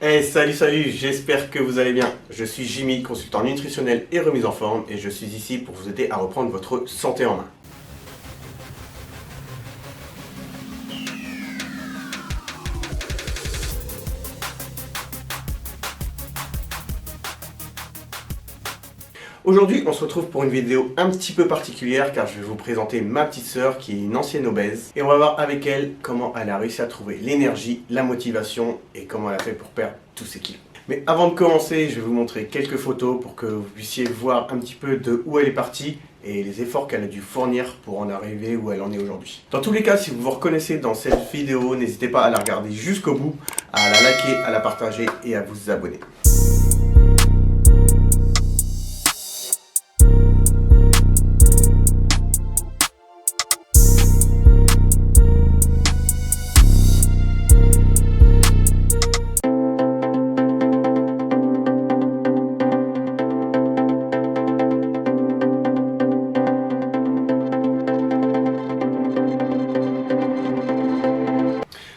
Hey, salut, j'espère que vous allez bien. Je suis Jimmy, consultant nutritionnel et remise en forme, et je suis ici pour vous aider à reprendre votre santé en main. Aujourd'hui, on se retrouve pour une vidéo un petit peu particulière car je vais vous présenter ma petite sœur qui est une ancienne obèse et on va voir avec elle comment elle a réussi à trouver l'énergie, la motivation et comment elle a fait pour perdre tous ses kilos. Mais avant de commencer, je vais vous montrer quelques photos pour que vous puissiez voir un petit peu de où elle est partie et les efforts qu'elle a dû fournir pour en arriver où elle en est aujourd'hui. Dans tous les cas, si vous vous reconnaissez dans cette vidéo, n'hésitez pas à la regarder jusqu'au bout, à la liker, à la partager et à vous abonner.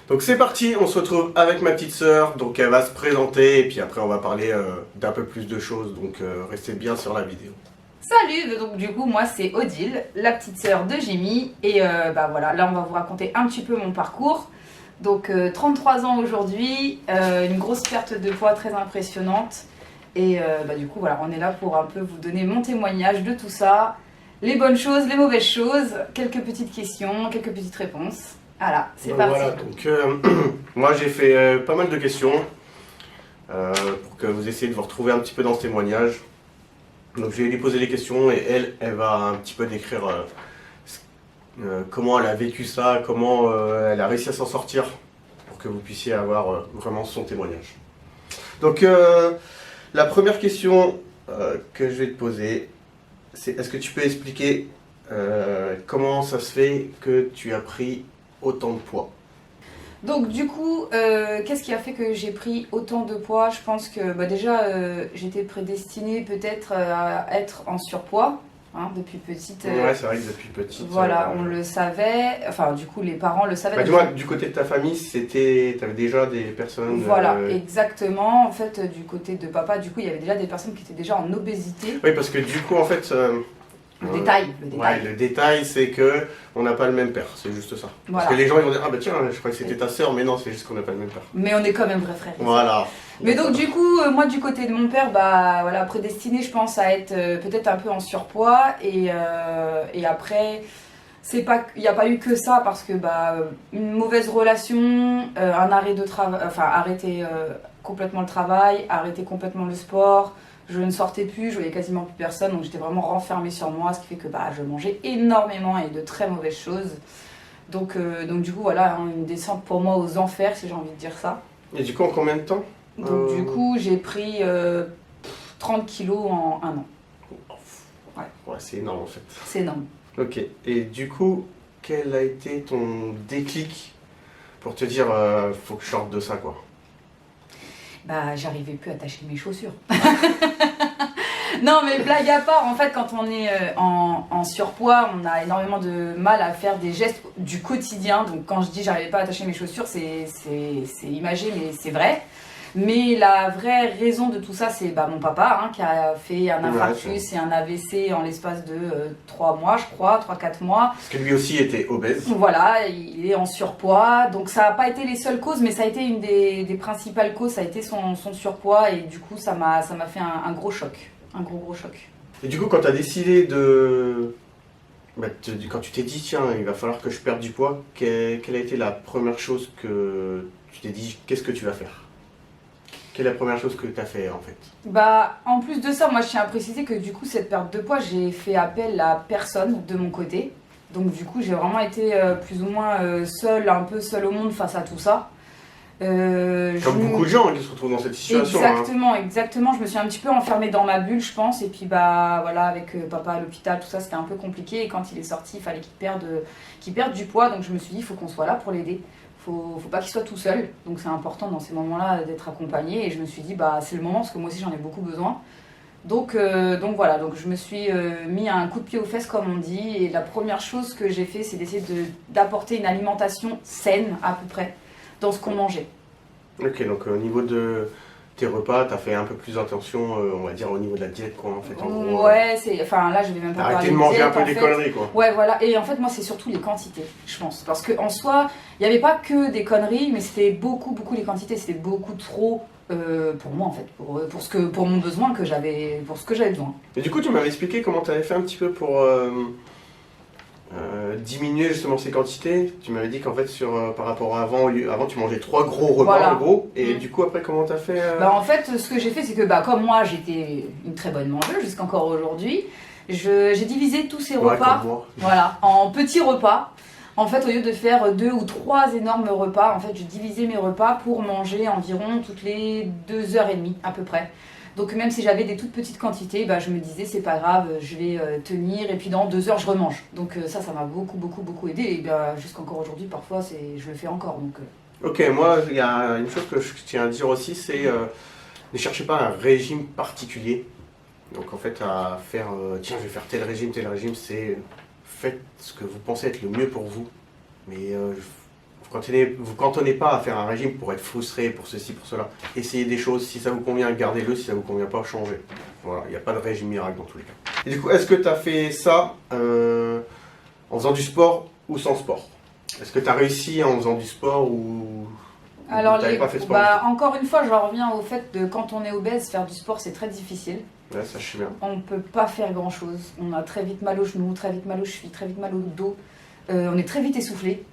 Donc c'est parti, on se retrouve avec ma petite sœur, donc elle va se présenter et puis après on va parler d'un peu plus de choses, donc restez bien sur la vidéo. Salut, donc du coup moi c'est Odile, la petite sœur de Jimmy et voilà, là on va vous raconter un petit peu mon parcours. Donc 33 ans aujourd'hui, une grosse perte de poids très impressionnante et du coup voilà, on est là pour un peu vous donner mon témoignage de tout ça, les bonnes choses, les mauvaises choses, quelques petites questions, quelques petites réponses. Voilà, c'est parti. Voilà, donc moi j'ai fait pas mal de questions pour que vous essayiez de vous retrouver un petit peu dans ce témoignage. Donc je vais lui poser les questions et elle va un petit peu décrire comment elle a vécu ça, comment elle a réussi à s'en sortir pour que vous puissiez avoir vraiment son témoignage. Donc la première question que je vais te poser, c'est est-ce que tu peux expliquer comment ça se fait que tu as pris autant de poids? Donc du coup, qu'est-ce qui a fait que j'ai pris autant de poids? Je pense que déjà j'étais prédestinée peut-être à être en surpoids depuis petite. Ouais, c'est vrai que depuis petite. Voilà, on le savait. Enfin, du coup, les parents le savaient. Dis-moi, du côté de ta famille, t'avais déjà des personnes. Voilà, exactement. En fait, du côté de papa, du coup, il y avait déjà des personnes qui étaient déjà en obésité. Oui, parce que du coup, en fait. Le détail. Ouais, le détail, c'est que on n'a pas le même père, c'est juste ça. Voilà. Parce que les gens ils vont dire ah bah tiens, je crois que c'était ta sœur, mais non, c'est juste qu'on n'a pas le même père. Mais on est quand même vrais frères. Voilà. Mais donc du coup, moi du côté de mon père, voilà, prédestiné, je pense à être peut-être un peu en surpoids et après, il n'y a pas eu que ça parce que une mauvaise relation, un arrêt de travail, enfin arrêter complètement le travail, arrêter complètement le sport. Je ne sortais plus, je voyais quasiment plus personne, donc j'étais vraiment renfermée sur moi, ce qui fait que je mangeais énormément et de très mauvaises choses. Donc du coup, voilà, une descente pour moi aux enfers, si j'ai envie de dire ça. Et du coup, en combien de temps? Donc du coup, j'ai pris 30 kilos en un an. Ouais, c'est énorme en fait. C'est énorme. Ok, et du coup, quel a été ton déclic pour te dire faut que je sorte de ça quoi? J'arrivais plus à attacher mes chaussures. Non, mais blague à part, en fait, quand on est en surpoids, on a énormément de mal à faire des gestes du quotidien. Donc, quand je dis j'arrivais pas à attacher mes chaussures, c'est imagé, mais c'est vrai. Mais la vraie raison de tout ça, c'est mon papa qui a fait un infarctus et un AVC en l'espace de 3 mois, je crois, 3-4 mois. Parce que lui aussi était obèse. Voilà, il est en surpoids. Donc ça n'a pas été les seules causes, mais ça a été une des principales causes, ça a été son surpoids. Et du coup, ça m'a fait un gros choc, un gros choc. Et du coup, quand tu as décidé de... quand tu t'es dit, tiens, il va falloir que je perde du poids, quelle a été la première chose que tu t'es dit, qu'est-ce que tu vas faire? Quelle est la première chose que tu as fait en fait? En plus de ça, moi je tiens à préciser que du coup cette perte de poids, j'ai fait appel à personne de mon côté. Donc du coup j'ai vraiment été plus ou moins seule, un peu seule au monde face à tout ça. Comme beaucoup de gens qui se retrouvent dans cette situation. Exactement. Je me suis un petit peu enfermée dans ma bulle, je pense. Et puis voilà, avec papa à l'hôpital, tout ça, c'était un peu compliqué. Et quand il est sorti, il fallait qu'il perde du poids. Donc je me suis dit, il faut qu'on soit là pour l'aider. Faut pas qu'il soit tout seul. Donc c'est important dans ces moments-là d'être accompagné. Et je me suis dit, c'est le moment parce que moi aussi j'en ai beaucoup besoin. Donc voilà, donc je me suis mis un coup de pied aux fesses comme on dit. Et la première chose que j'ai fait, c'est d'essayer d'apporter une alimentation saine à peu près dans ce qu'on mangeait. Ok, donc au niveau de tes repas, t'as fait un peu plus attention, on va dire, au niveau de la diète, quoi, en fait. En gros, Ouais, enfin là je vais même pas arrêter parler de manger diète, un peu en des fait. conneries, quoi. Ouais, voilà. Et en fait, moi, c'est surtout les quantités, je pense. Parce qu'en soi, il n'y avait pas que des conneries, mais c'était beaucoup les quantités. C'était beaucoup trop pour moi, en fait. Pour mon besoin que j'avais, pour ce que j'avais besoin. Et du coup, tu m'avais expliqué comment tu avais fait un petit peu pour diminuer justement ces quantités. Tu m'avais dit qu'en fait, par rapport à avant, avant tu mangeais 3 gros repas Voilà. en gros. Et Mm. du coup, après, comment tu as fait Bah, en fait, ce que j'ai fait, c'est que comme moi, j'étais une très bonne mangeuse jusqu'encore aujourd'hui, j'ai divisé tous ces Ouais, repas comme moi. voilà, en petits repas. En fait, au lieu de faire 2 ou 3 énormes repas, en fait, je divisais mes repas pour manger environ toutes les 2h30 à peu près. Donc même si j'avais des toutes petites quantités, bah, je me disais c'est pas grave, je vais tenir et puis dans 2 heures je remange. Donc ça m'a beaucoup aidé et bah, jusqu'encore aujourd'hui parfois je le fais encore. Donc, Ok, moi, il y a une chose que je tiens à dire aussi, c'est ne cherchez pas un régime particulier. Donc en fait, à faire, tiens, je vais faire tel régime, c'est faites ce que vous pensez être le mieux pour vous. Mais vous cantonnez pas à faire un régime pour être frustré, pour ceci, pour cela. Essayez des choses, si ça vous convient, gardez-le, si ça vous convient pas, changez. Voilà, il n'y a pas de régime miracle dans tous les cas. Et du coup, est-ce que tu as fait ça en faisant du sport ou sans sport? Est-ce que tu as réussi en faisant du sport ou alors, tu n'avais pas fait de sport? encore une fois, je reviens au fait de quand on est obèse, faire du sport c'est très difficile. Ouais, ça je sais bien. On ne peut pas faire grand chose. On a très vite mal aux genoux, très vite mal aux chevilles, très vite mal au dos. On est très vite essoufflé.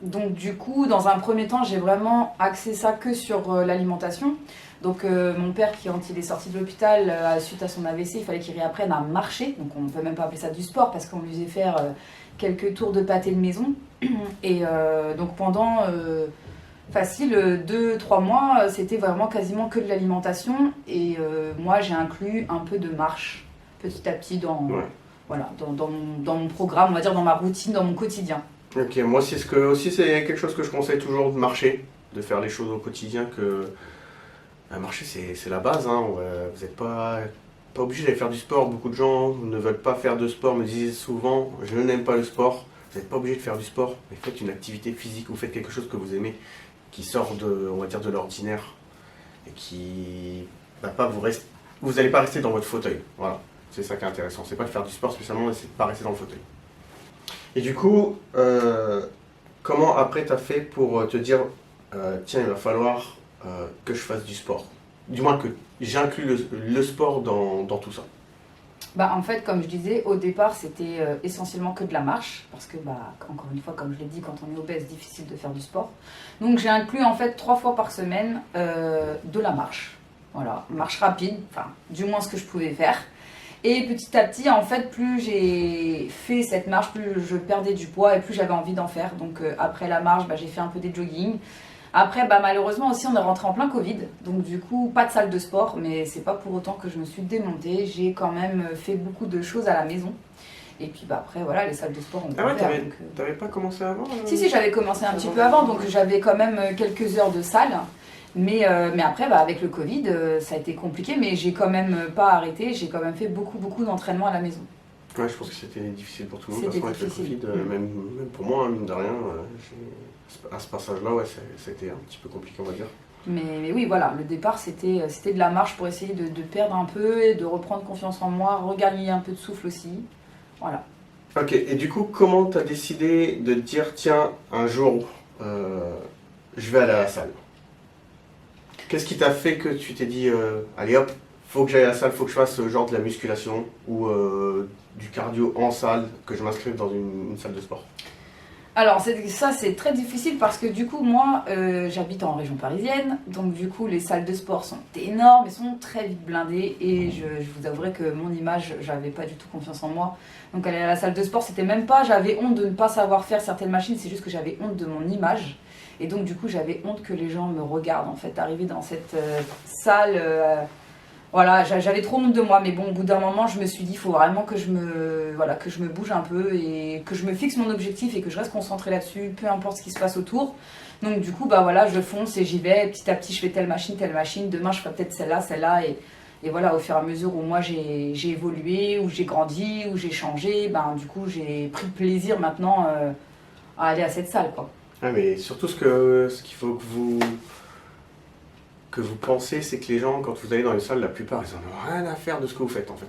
Donc du coup, dans un premier temps, j'ai vraiment axé ça que sur l'alimentation. Donc mon père, quand il est sorti de l'hôpital suite à son AVC, il fallait qu'il réapprenne à marcher. Donc on ne peut même pas appeler ça du sport parce qu'on lui faisait faire quelques tours de pâté de maison. Et donc pendant facile 2-3 mois, c'était vraiment quasiment que de l'alimentation. Et moi, j'ai inclus un peu de marche petit à petit Ouais. dans mon programme, on va dire dans ma routine, dans mon quotidien. Ok, moi aussi c'est quelque chose que je conseille toujours de marcher, de faire les choses au quotidien marcher c'est la base, hein. Vous n'êtes pas obligé d'aller faire du sport. Beaucoup de gens ne veulent pas faire de sport, me disent souvent je n'aime pas le sport. Vous n'êtes pas obligé de faire du sport, mais faites une activité physique ou faites quelque chose que vous aimez, qui sort on va dire, de l'ordinaire et qui va pas vous n'allez pas rester dans votre fauteuil. Voilà, c'est ça qui est intéressant. C'est pas de faire du sport spécialement, mais c'est de pas rester dans le fauteuil. Et du coup, comment après tu as fait pour te dire tiens, il va falloir que je fasse du sport? Du moins que j'inclus le sport dans tout ça. En fait, comme je disais, au départ, c'était essentiellement que de la marche, parce que, encore une fois, comme je l'ai dit, quand on est obèse, difficile de faire du sport. Donc, j'ai inclus en fait 3 fois par semaine de la marche. Voilà, marche rapide, enfin, du moins ce que je pouvais faire. Et petit à petit, en fait, plus j'ai fait cette marche, plus je perdais du poids et plus j'avais envie d'en faire. Donc, après la marche, j'ai fait un peu des jogging. Après, malheureusement aussi, on est rentré en plein Covid, donc du coup, pas de salle de sport, mais c'est pas pour autant que je me suis démontée. J'ai quand même fait beaucoup de choses à la maison. Et puis après, voilà, les salles de sport, on peut Ah ouais, faire. t'avais pas commencé avant Si, j'avais commencé un petit peu avant, donc j'avais quand même quelques heures de salle. Mais après, avec le Covid, ça a été compliqué, mais j'ai quand même pas arrêté. J'ai quand même fait beaucoup d'entraînement à la maison. Ouais, je pense que c'était difficile pour tout le monde, parce C'était qu'avec le difficile. Covid, même pour moi, hein, mine de rien, à ce passage-là, ouais, c'était un petit peu compliqué, on va dire. Mais oui, voilà, le départ, c'était de la marche pour essayer de perdre un peu et de reprendre confiance en moi, regagner un peu de souffle aussi. Voilà. Ok, et du coup, comment tu as décidé de te dire, tiens, un jour, je vais aller à la salle? Qu'est-ce qui t'a fait que tu t'es dit, allez hop, faut que j'aille à la salle, faut que je fasse genre de la musculation ou du cardio en salle, que je m'inscrive dans une salle de sport? Alors ça c'est très difficile parce que du coup moi j'habite en région parisienne, donc du coup les salles de sport sont énormes et sont très vite blindées et je vous avouerai que mon image, j'avais pas du tout confiance en moi. Donc aller à la salle de sport c'était même pas, j'avais honte de ne pas savoir faire certaines machines, c'est juste que j'avais honte de mon image. Et donc du coup j'avais honte que les gens me regardent en fait arriver dans cette salle. Voilà, j'avais trop honte de moi, mais bon, au bout d'un moment, je me suis dit, il faut vraiment que je me bouge un peu et que je me fixe mon objectif et que je reste concentrée là-dessus, peu importe ce qui se passe autour. Donc du coup, voilà, je fonce et j'y vais. Petit à petit, je fais telle machine. Demain, je ferai peut-être celle-là. Et voilà, au fur et à mesure où moi, j'ai évolué, où j'ai grandi, où j'ai changé, du coup, j'ai pris plaisir maintenant à aller à cette salle, quoi. Ouais, mais surtout ce qu'il faut que que vous pensez, c'est que les gens, quand vous allez dans les salles, la plupart, ils en ont rien à faire de ce que vous faites en fait.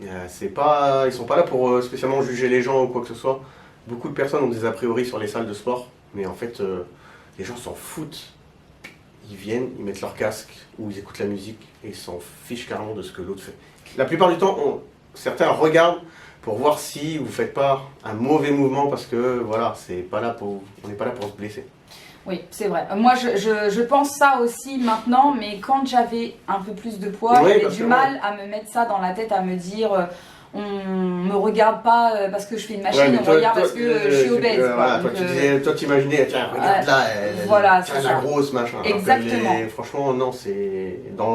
Ils sont pas là pour spécialement juger les gens ou quoi que ce soit. Beaucoup de personnes ont des a priori sur les salles de sport, mais en fait, les gens s'en foutent. Ils viennent, ils mettent leur casque ou ils écoutent la musique et ils s'en fichent carrément de ce que l'autre fait. La plupart du temps, certains regardent pour voir si vous ne faites pas un mauvais mouvement parce que voilà, on n'est pas là pour se blesser. Oui, c'est vrai. Moi, je pense ça aussi maintenant, mais quand j'avais un peu plus de poids, Oui, j'avais du mal à me mettre ça dans la tête, à me dire on me regarde pas parce que je fais une machine, Ouais, on me regarde parce que je suis obèse. Voilà, toi, tu imaginais, tiens, regarde là, voilà, tiens, la grosse machin. Exactement. Franchement, non,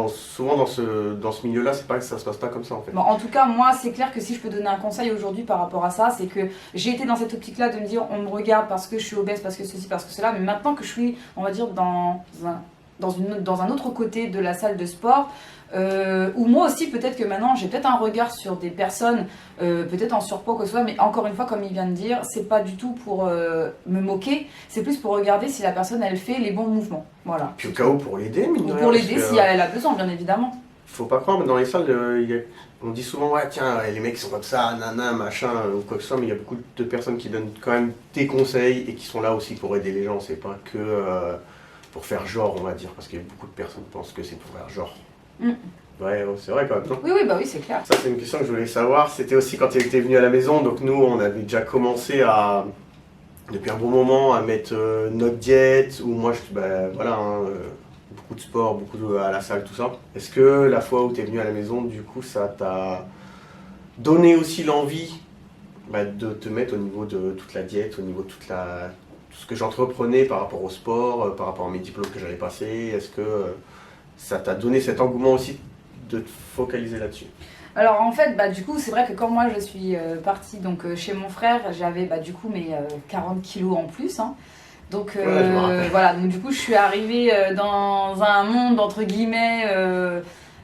souvent dans ce milieu-là, ça se passe pas comme ça en fait. Bon, en tout cas, moi, c'est clair que si je peux donner un conseil aujourd'hui par rapport à ça, c'est que j'ai été dans cette optique-là de me dire on me regarde parce que je suis obèse, parce que ceci, parce que cela, mais maintenant que je suis, on va dire, dans un autre côté de la salle de sport, ou moi aussi peut-être que maintenant j'ai peut-être un regard sur des personnes peut-être en surpoids que ce soit, mais encore une fois comme il vient de dire, c'est pas du tout pour me moquer, c'est plus pour regarder si la personne elle fait les bons mouvements, voilà. Puis au cas où pour l'aider, mine de Ou rien, pour l'aider parce que, si elle a besoin bien évidemment. faut pas croire, mais dans les salles, on dit souvent ouais tiens les mecs sont comme ça, nana, machin ou quoi que ce soit, mais il y a beaucoup de personnes qui donnent quand même des conseils et qui sont là aussi pour aider les gens, c'est pas que pour faire genre on va dire, parce que beaucoup de personnes pensent que c'est pour faire genre. Ouais, c'est vrai quand même, non? Oui, bah oui, c'est clair. Ça, c'est une question que je voulais savoir. C'était aussi quand tu étais venu à la maison. Donc, nous, on avait déjà commencé depuis un bon moment, à mettre notre diète. Ou moi, voilà, beaucoup de sport, à la salle, tout ça. Est-ce que la fois où tu es venu à la maison, du coup, ça t'a donné aussi l'envie de te mettre au niveau de toute la diète, au niveau de tout ce que j'entreprenais par rapport au sport, par rapport à mes diplômes que j'avais passés? Est-ce que ça t'a donné cet engouement aussi de te focaliser là-dessus? Alors en fait, du coup, c'est vrai que quand moi je suis partie chez mon frère, j'avais du coup mes 40 kilos en plus. Hein. Donc voilà, donc du coup je suis arrivée dans un monde entre guillemets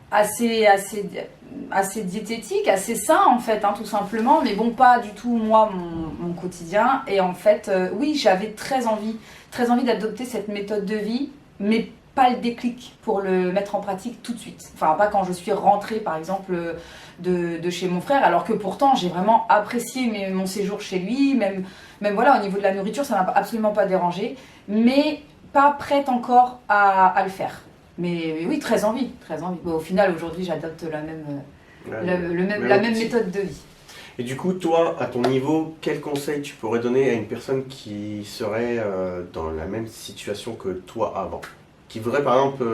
assez diététique, assez sain en fait, hein, tout simplement, mais bon, pas du tout moi mon quotidien. Et en fait, oui, j'avais très envie d'adopter cette méthode de vie, mais pas le déclic pour le mettre en pratique tout de suite. Enfin, pas quand je suis rentrée, par exemple, de chez mon frère, alors que pourtant, j'ai vraiment apprécié mon séjour chez lui, même voilà, au niveau de la nourriture, ça m'a absolument pas dérangé, mais pas prête encore à le faire. Mais oui, très envie. Bon, au final, aujourd'hui, j'adopte la même méthode de vie. Et du coup, toi, à ton niveau, quel conseil tu pourrais donner à une personne qui serait dans la même situation que toi avant? Qui voudrait par exemple,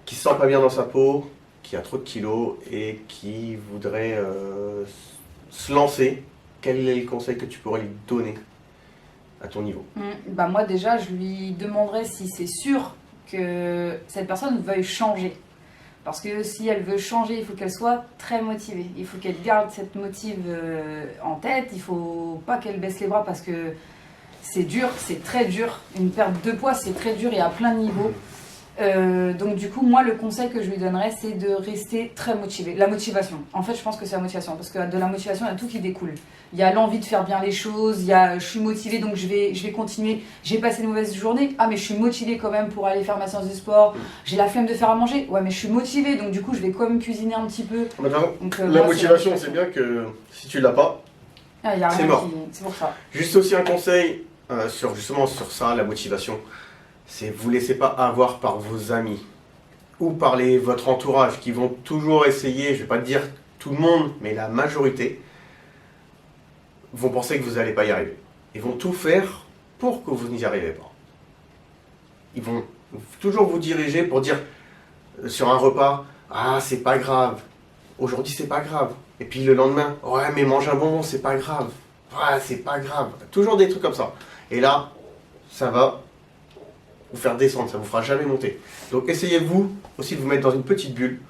qui se sent pas bien dans sa peau, qui a trop de kilos et qui voudrait se lancer, quel est le conseil que tu pourrais lui donner à ton niveau? Moi déjà, je lui demanderais si c'est sûr que cette personne veuille changer. Parce que si elle veut changer, il faut qu'elle soit très motivée. Il faut qu'elle garde cette motive en tête. Il faut pas qu'elle baisse les bras parce que c'est dur, c'est très dur. Une perte de poids, c'est très dur et à plein de niveaux. Donc du coup, moi, le conseil que je lui donnerais, c'est de rester très motivé. La motivation. En fait, je pense que c'est la motivation. Parce que de la motivation, il y a tout qui découle. Il y a l'envie de faire bien les choses. Il y a, je suis motivée, donc je vais continuer. J'ai passé une mauvaise journée. Ah, mais je suis motivée quand même pour aller faire ma séance de sport. J'ai la flemme de faire à manger. Ouais, mais je suis motivée, donc du coup, je vais quand même cuisiner un petit peu. Donc, la motivation, c'est bien que si tu l'as pas, c'est mort. C'est pour ça. Juste aussi un conseil sur ça, la motivation. C'est vous laissez pas avoir par vos amis ou par votre entourage qui vont toujours essayer, je vais pas dire tout le monde, mais la majorité vont penser que vous n'allez pas y arriver. Ils vont tout faire pour que vous n'y arrivez pas. Ils vont toujours vous diriger pour dire sur un repas, ah c'est pas grave, aujourd'hui c'est pas grave. Et puis le lendemain, ouais mais mange un bonbon, c'est pas grave. Ouais c'est pas grave. Toujours des trucs comme ça. Et là, ça va vous faire descendre, ça ne vous fera jamais monter. Donc essayez-vous aussi de vous mettre dans une petite bulle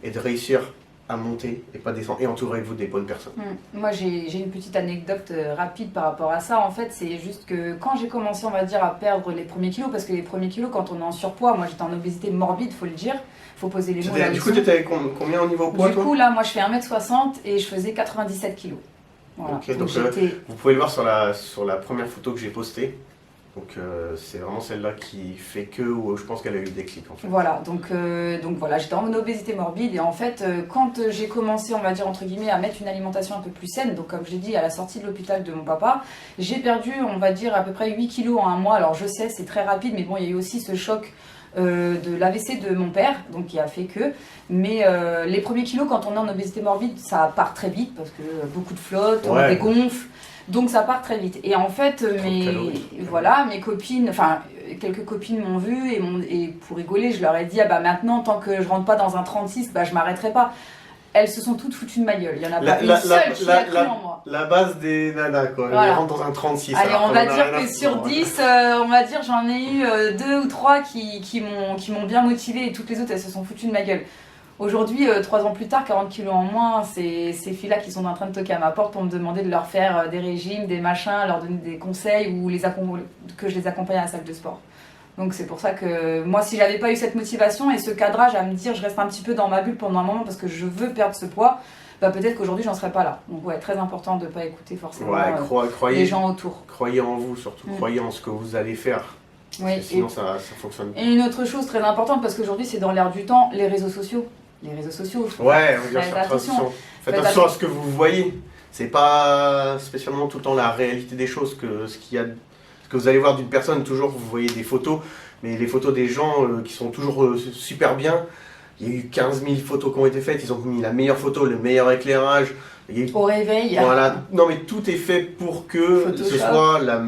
et de réussir à monter et pas descendre, et entourez-vous des bonnes personnes. Moi j'ai une petite anecdote rapide par rapport à ça. En fait, c'est juste que quand j'ai commencé, on va dire, à perdre les premiers kilos, parce que les premiers kilos, quand on est en surpoids, moi j'étais en obésité morbide, faut le dire, faut poser les mots là-dessus. Du coup, tu étais combien au niveau poids? Du coup, là, moi je fais 1m60 et je faisais 97 kilos. Voilà. Okay, donc vous pouvez le voir sur la première photo que j'ai postée. Donc c'est vraiment celle-là qui fait que je pense qu'elle a eu le déclic en fait. Voilà, donc voilà, j'étais en obésité morbide et en fait, quand j'ai commencé, on va dire entre guillemets, à mettre une alimentation un peu plus saine, donc comme je l'ai dit, à la sortie de l'hôpital de mon papa, j'ai perdu, on va dire, à peu près 8 kilos en un mois. Alors je sais, c'est très rapide, mais bon, il y a eu aussi ce choc de l'AVC de mon père, donc qui a fait que. Mais les premiers kilos, quand on est en obésité morbide, ça part très vite parce que beaucoup de flotte, on dégonfle. Donc ça part très vite. Et en fait, mes copines, enfin quelques copines m'ont vue et pour rigoler, je leur ai dit, ah bah maintenant, tant que je rentre pas dans un 36, bah je m'arrêterai pas. Elles se sont toutes foutues de ma gueule. Il y en a pas une seule qui a cru en moi. La base des nanas, quoi. Voilà. Elles rentrent dans un 36. Allez, on va dire que sur 10, on va dire j'en ai eu 2 ou 3 qui m'ont bien motivée et toutes les autres, elles se sont foutues de ma gueule. Aujourd'hui, 3 ans plus tard, 40 kilos en moins, c'est ces filles-là qui sont en train de toquer à ma porte pour me demander de leur faire des régimes, des machins, leur donner des conseils ou que je les accompagne à la salle de sport. Donc c'est pour ça que moi, si j'avais pas eu cette motivation et ce cadrage à me dire je reste un petit peu dans ma bulle pendant un moment parce que je veux perdre ce poids, bah peut-être qu'aujourd'hui j'en serais pas là. Donc ouais, très important de pas écouter forcément les gens autour. Croyez en vous surtout, croyez en ce que vous allez faire. Oui, sinon ça fonctionne pas. Et une autre chose très importante, parce qu'aujourd'hui c'est dans l'air du temps, les réseaux sociaux. Les réseaux sociaux. Ouais, bien sûr, attention. Faites attention à ce que vous voyez. C'est pas spécialement tout le temps la réalité des choses ce que vous allez voir d'une personne. Toujours vous voyez des photos, mais les photos des gens qui sont toujours super bien. Il y a eu 15 000 photos qui ont été faites. Ils ont mis la meilleure photo, le meilleur éclairage. Au réveil. Voilà. Non mais tout est fait pour que Photoshop. ce soit la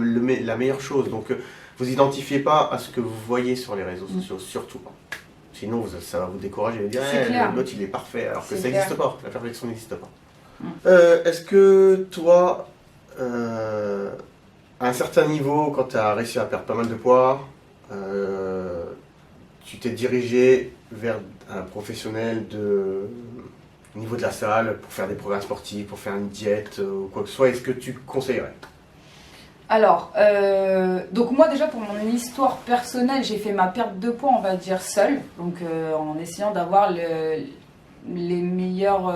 meilleure chose. Donc vous identifiez pas à ce que vous voyez sur les réseaux sociaux, surtout pas. Sinon, ça va vous décourager et vous dire l'autre il est parfait, alors que ça n'existe pas, la perfection n'existe pas. Est-ce que toi, à un certain niveau, quand tu as réussi à perdre pas mal de poids, tu t'es dirigé vers un professionnel au niveau de la salle pour faire des programmes sportifs, pour faire une diète ou quoi que ce soit, est-ce que tu conseillerais ? Alors, donc moi déjà pour mon histoire personnelle, j'ai fait ma perte de poids, on va dire, seule. Donc en essayant d'avoir les meilleures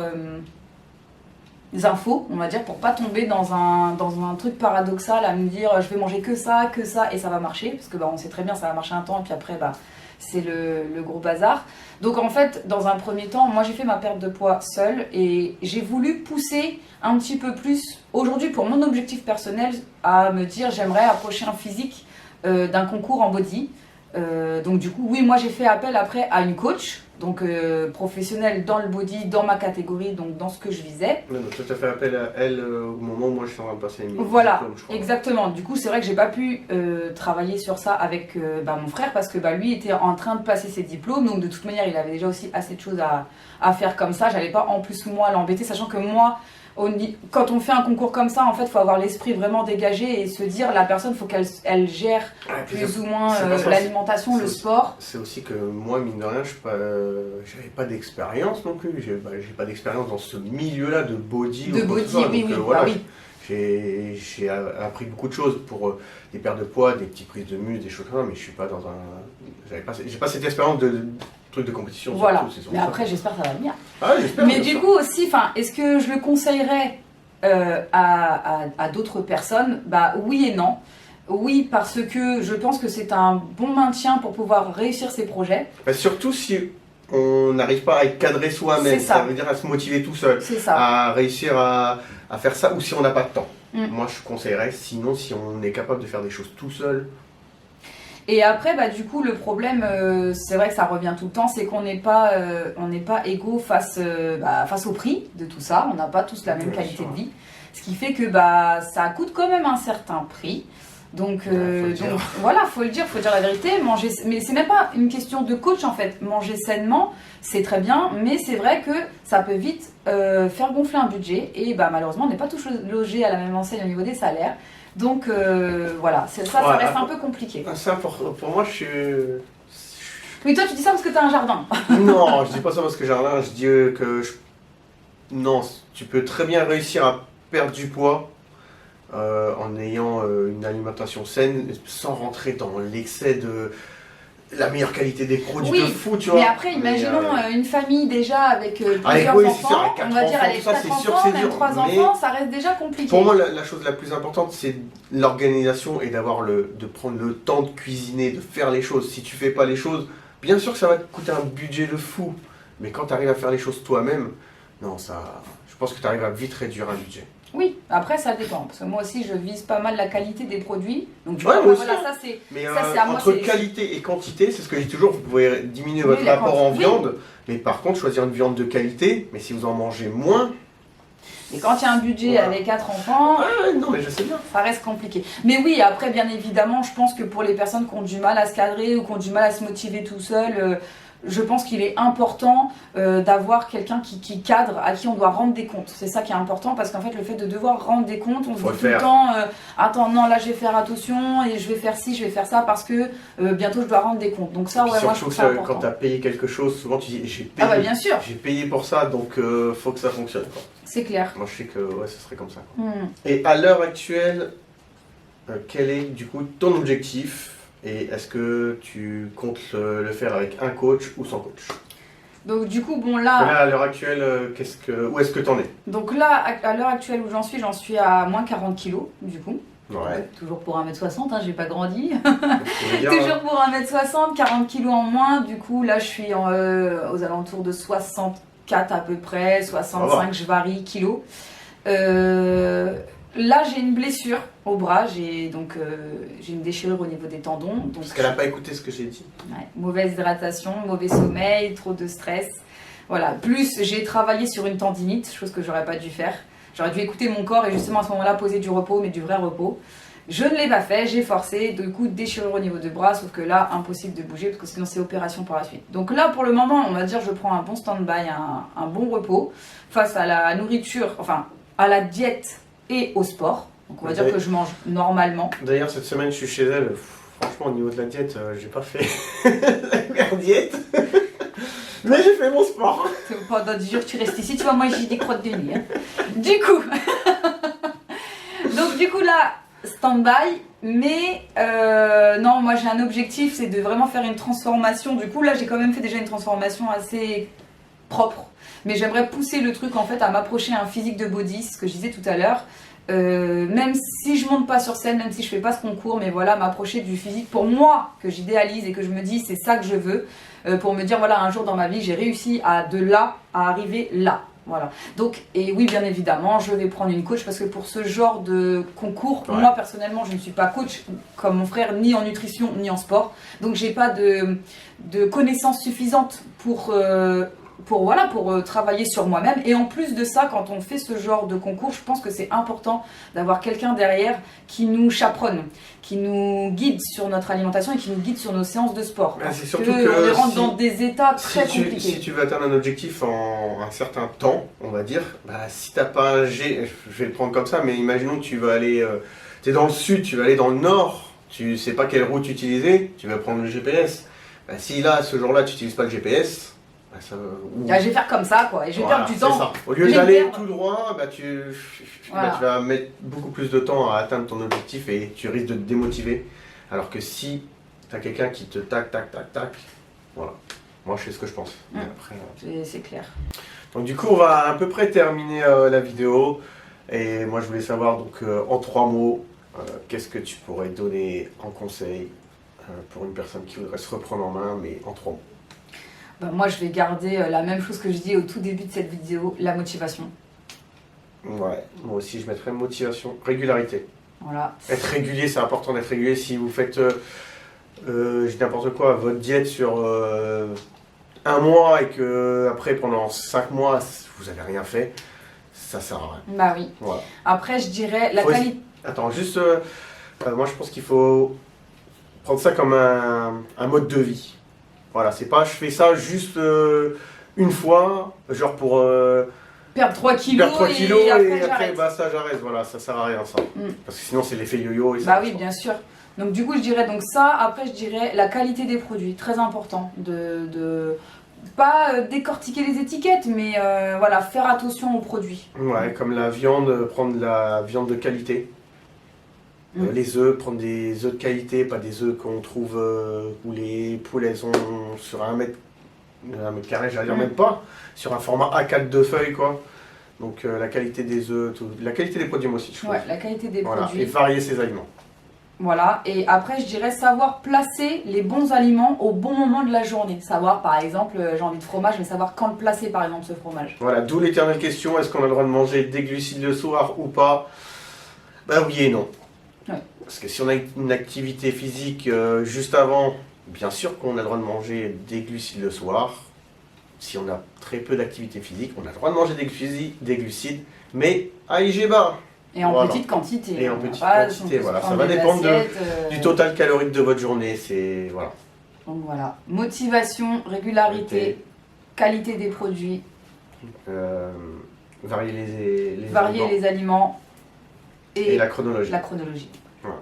infos, on va dire, pour pas tomber dans un truc paradoxal à me dire je vais manger que ça et ça va marcher. Parce que on sait très bien ça va marcher un temps et puis après c'est le gros bazar. Donc en fait, dans un premier temps, moi j'ai fait ma perte de poids seule et j'ai voulu pousser un petit peu plus aujourd'hui pour mon objectif personnel à me dire j'aimerais approcher un physique d'un concours en body. Donc du coup, oui, moi j'ai fait appel après à une coach, donc professionnelle dans le body, dans ma catégorie, donc dans ce que je visais. Ouais, donc tu as fait appel à elle au moment où moi je suis en train de passer mes voilà, diplômes, je crois. Exactement. Du coup, c'est vrai que j'ai pas pu travailler sur ça avec mon frère parce que lui était en train de passer ses diplômes, donc de toute manière, il avait déjà aussi assez de choses à faire comme ça. J'allais pas en plus moi l'embêter, sachant que moi, quand on fait un concours comme ça, en fait, il faut avoir l'esprit vraiment dégagé et se dire la personne, il faut qu'elle gère plus ou moins l'alimentation, le sport. C'est aussi que moi, mine de rien, j'avais pas d'expérience non plus. J'ai pas d'expérience dans ce milieu-là de body. De body, oui. Voilà, j'ai appris beaucoup de choses pour des pertes de poids, des petites prises de muscle, des choses comme ça, mais je suis pas dans j'ai pas cette expérience de truc de compétition. Voilà, surtout, mais après j'espère que ça va venir. Ah, j'espère. Mais du coup aussi, est-ce que je le conseillerais à d'autres personnes ? Bah oui et non. Oui, parce que je pense que c'est un bon maintien pour pouvoir réussir ses projets. Bah, surtout si on n'arrive pas à être cadré soi-même, ça veut dire à se motiver tout seul, à réussir à faire ça, ou si on n'a pas de temps. Moi je conseillerais, sinon si on est capable de faire des choses tout seul. Et après, du coup, le problème, c'est vrai que ça revient tout le temps, c'est qu'on n'est pas égaux face au prix de tout ça. On n'a pas tous la même qualité de vie. Ce qui fait que ça coûte quand même un certain prix. Donc voilà, faut le dire, faut dire la vérité. Mais c'est même pas une question de coach en fait. Manger sainement, c'est très bien, mais c'est vrai que ça peut vite faire gonfler un budget. Et malheureusement, on n'est pas tous logés à la même enseigne au niveau des salaires. Donc voilà, ça reste un peu compliqué. Ça, pour moi, je suis... Mais toi, tu dis ça parce que tu as un jardin. Non, je dis pas ça parce que j'ai un jardin, je dis que... Non, tu peux très bien réussir à perdre du poids en ayant une alimentation saine, sans rentrer dans l'excès la meilleure qualité des produits Oui, de fou, tu vois. mais après, imaginons une famille déjà avec plusieurs oui, c'est enfants, sûr, avec 4 on va dire enfants, avec tout ça, 4 c'est sûr que enfants, c'est même dur, 3 mais enfants, ça reste déjà compliqué. Pour moi, la chose la plus importante, c'est l'organisation et de prendre le temps de cuisiner, de faire les choses. Si tu fais pas les choses, bien sûr que ça va te coûter un budget de fou, mais quand tu arrives à faire les choses toi-même, non, je pense que tu arrives à vite réduire un budget. Oui, après ça dépend, parce que moi aussi je vise pas mal la qualité des produits. Donc Ouais, moi aussi, voilà, hein. ça c'est Mais à moi, entre c'est- qualité et quantité, c'est ce que je dis toujours, vous pouvez diminuer Oui, votre la rapport en quantité, viande, mais par contre choisir une viande de qualité, mais si vous en mangez moins, Et quand il y a un budget Voilà. avec 4 enfants, non mais je sais bien. ça reste compliqué. Mais oui, après, bien évidemment, je pense que pour les personnes qui ont du mal à se cadrer ou qui ont du mal à se motiver tout seul, je pense qu'il est important d'avoir quelqu'un qui cadre, à qui on doit rendre des comptes. C'est ça qui est important parce qu'en fait, le fait de devoir rendre des comptes, on se Faut dit le tout le faire. temps attends, non, là je vais faire attention et je vais faire ci, je vais faire ça parce que bientôt je dois rendre des comptes. Donc, ça, Puis ouais, moi je surtout trouve ça que quand important. tu as payé quelque chose, souvent tu dis j'ai payé. Ah, bah bien sûr, J'ai payé pour ça, donc faut que ça fonctionne, quoi. c'est clair. Moi je sais que ouais, ce serait comme ça, quoi. Hmm. Et à l'heure actuelle, quel est du coup ton objectif et est-ce que tu comptes le faire avec un coach ou sans coach? Donc, du coup, bon, Là, à l'heure actuelle, où est-ce que t'en es? donc là, à l'heure actuelle où j'en suis à moins 40 kilos, du coup. Ouais. Toujours pour 1m60, hein, j'ai pas grandi. Je veux dire, Toujours pour 1m60, 40 kilos en moins. Du coup, là, je suis aux alentours de 64 à peu près, 65, je varie kilos. Là, j'ai une blessure au bras. J'ai une déchirure au niveau des tendons. Donc, parce qu'elle n'a pas écouté ce que j'ai dit. ouais, mauvaise hydratation, mauvais sommeil, trop de stress. Voilà. Plus, j'ai travaillé sur une tendinite, chose que j'aurais pas dû faire. J'aurais dû écouter mon corps et justement à ce moment-là poser du repos, mais du vrai repos. Je ne l'ai pas fait, j'ai forcé, du coup déchirure au niveau du bras, sauf que là, impossible de bouger parce que sinon c'est opération par la suite. Donc là, pour le moment, on va dire je prends un bon stand-by, un bon repos face à la nourriture, enfin à la diète et au sport. Donc on va dire que je mange normalement. D'ailleurs, cette semaine, je suis chez elle. Franchement, au niveau de la diète, j'ai pas fait la meilleure diète. Mais j'ai fait mon sport. Pendant 10 jours, tu restes ici, tu vois, moi j'ai des crottes de nez. Hein. Du coup, là, stand-by, mais non, moi j'ai un objectif, c'est de vraiment faire une transformation. Du coup, là, j'ai quand même fait déjà une transformation assez propre, mais j'aimerais pousser le truc en fait à m'approcher à un physique de body, ce que je disais tout à l'heure. Même si je monte pas sur scène, même si je fais pas ce concours, mais voilà, m'approcher du physique pour moi que j'idéalise et que je me dis c'est ça que je veux, pour me dire voilà, un jour dans ma vie j'ai réussi de là à arriver là. Voilà. Donc, et oui, bien évidemment, je vais prendre une coach parce que pour ce genre de concours, ouais. moi personnellement, je ne suis pas coach comme mon frère, ni en nutrition, ni en sport. Donc, j'ai pas de connaissances suffisantes pour travailler sur moi-même. Et en plus de ça, quand on fait ce genre de concours, je pense que c'est important d'avoir quelqu'un derrière qui nous chaperonne, qui nous guide sur notre alimentation et qui nous guide sur nos séances de sport. Ah, Parce c'est surtout que on rentre si- dans des états très compliqués. Si tu veux atteindre un objectif en un certain temps, on va dire, bah, si t'as pas un G, je vais le prendre comme ça, mais imaginons que tu vas aller, t'es dans le sud, tu vas aller dans le nord, tu sais pas quelle route utiliser, tu vas prendre le GPS. Bah, si là, ce jour-là, tu n'utilises pas le GPS, bah, ça, Je vais faire comme ça, quoi, et je vais perdre du temps. Ça. Au lieu Je vais d'aller perdre. tout droit, bah, Voilà. tu vas mettre beaucoup plus de temps à atteindre ton objectif et tu risques de te démotiver. Alors que si tu as quelqu'un qui te tac, voilà. Moi, je sais ce que je pense. Mais après, C'est clair. donc du coup, on va à peu près terminer la vidéo. Et moi, je voulais savoir, donc, en 3 mots, qu'est-ce que tu pourrais donner en conseil pour une personne qui voudrait se reprendre en main, mais en 3 mots. Ben, moi, je vais garder la même chose que je dis au tout début de cette vidéo, la motivation. Ouais, moi aussi, je mettrais motivation, régularité. Voilà. Être régulier, c'est important d'être régulier. Si vous faites, je dis n'importe quoi, votre diète sur 1 mois et que après pendant 5 mois, vous n'avez rien fait, ça sert à rien. Bah oui. Voilà. Après, je dirais la Faut qualité. Attends, juste, moi je pense qu'il faut prendre ça comme un mode de vie. Voilà, c'est pas je fais ça juste une fois, genre pour Perdre 3 kilos, perdre 3 kilos et après, et après j'arrête. bah ça j'arrête. Voilà, ça sert à rien ça. Mm. Parce que sinon c'est l'effet yo-yo et ça Bah marche oui, pas. bien sûr. Donc du coup, je dirais donc ça. Après, je dirais la qualité des produits, très important. De pas décortiquer les étiquettes, mais voilà, faire attention aux produits. Ouais, comme la viande, prendre de la viande de qualité. Les œufs, prendre des œufs de qualité, pas des œufs qu'on trouve où les poules elles sont sur un mètre carré, j'allais dire même pas, sur un format A4 de feuilles quoi. Donc la qualité des œufs, la qualité des produits moi aussi je trouve. Ouais, la qualité des produits. Et varier ses aliments. Voilà, et après je dirais savoir placer les bons aliments au bon moment de la journée. Savoir par exemple, j'ai envie de fromage, mais savoir quand le placer par exemple ce fromage. Voilà, d'où l'éternelle question, est-ce qu'on a le droit de manger des glucides le soir ou pas? Bah oui et non. Ouais. Parce que si on a une activité physique juste avant, bien sûr qu'on a le droit de manger des glucides le soir. Si on a très peu d'activité physique, on a le droit de manger des glucides, mais à IG bas. Et en petite quantité. Et en petite quantité, voilà. Ça va dépendre du total calorique de votre journée. C'est voilà. Donc voilà. Motivation, régularité, qualité des produits. Varier les aliments. Et la chronologie. La chronologie. Voilà.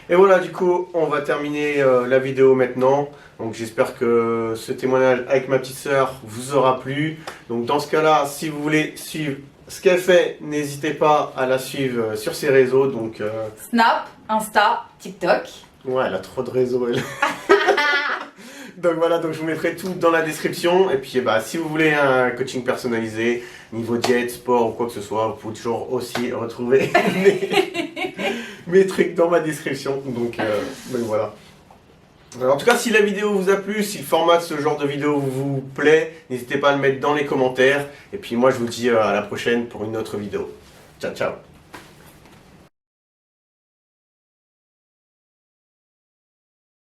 Et voilà, du coup, on va terminer la vidéo maintenant. Donc j'espère que ce témoignage avec ma petite sœur vous aura plu. Donc dans ce cas-là, si vous voulez suivre ce qu'elle fait, n'hésitez pas à la suivre sur ses réseaux. Donc Snap, Insta, TikTok. Ouais, elle a trop de réseaux, elle. Donc voilà, donc je vous mettrai tout dans la description. Et puis bah, si vous voulez un coaching personnalisé, niveau diète, sport ou quoi que ce soit, vous pouvez toujours aussi retrouver mes trucs dans ma description. Donc voilà. Alors, en tout cas, si la vidéo vous a plu, si le format de ce genre de vidéo vous plaît, n'hésitez pas à le mettre dans les commentaires. Et puis moi, je vous dis à la prochaine pour une autre vidéo. Ciao, ciao.